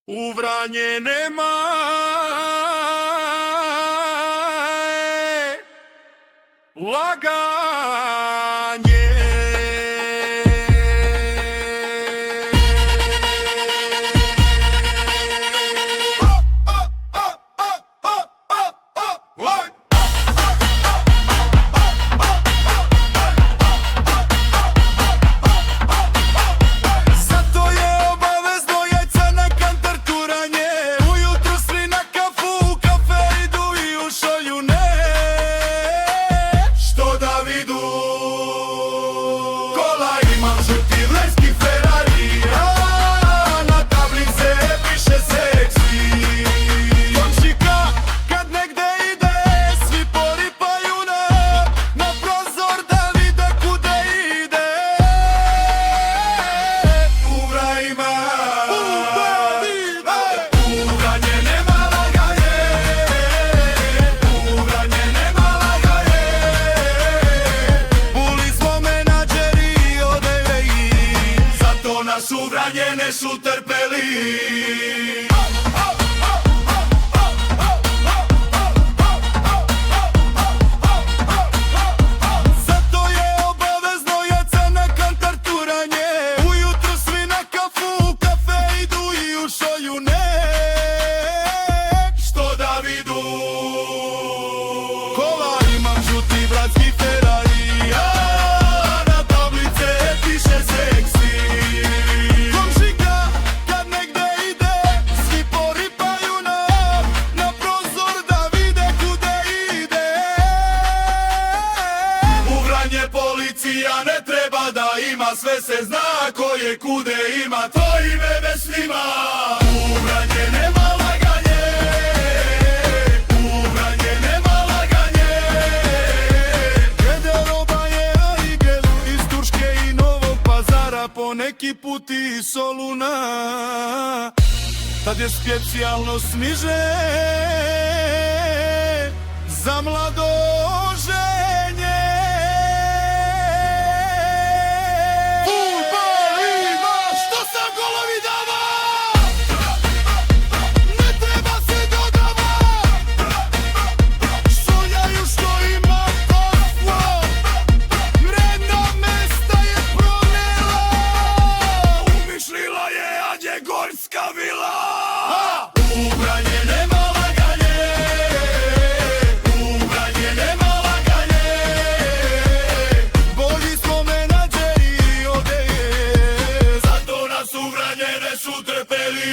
U Vranje nema laganje. Zato je obavezno jajca na kantar turanje. Ujutru svi na kafu, u kafe idu i u šoljune. Što da vidu? Kola imam žuti vleski Ferrari, a na tablice piše seksi. Komšika kad negde ide, svi poripaju na prozor da vide kude ide. U Vranje nema laganje. U Vranje nema laganje. Buli smo menadžeri od EVI, Zato nas u Vranje ne su trpeli. zato je obavezno jajca na kantar turanje. Ujutru svi na kafu, u kafe idu i u šoljune. Što da vidu? Kola imam žuti bratski Ferrari, A na tablice piše seksi. komšika kad negde ide, svi poripaju na prozor da vide kude ide. U Vranje policija ne treba da ima, sve se zna ko je kude ima, to i bebe snima. U Vranje nema laganje. U Vranje nema laganje. Gederoba je Aigel iz Turške i Novog Pazara, poneki put i iz Soluna. Tad je specijalno sniže za mladoženje. Fudbal ima što sa golovi dava, ne treba se dodava. Šuljaju što ima poslo, vredna mesta je pronela. Umišljila je Ađe Gorska vila. U Vranje nema laganje. U Vranje nema laganje. Bolji smo menadžeri od EVI, Zato nas u Vranje ne su trpeli.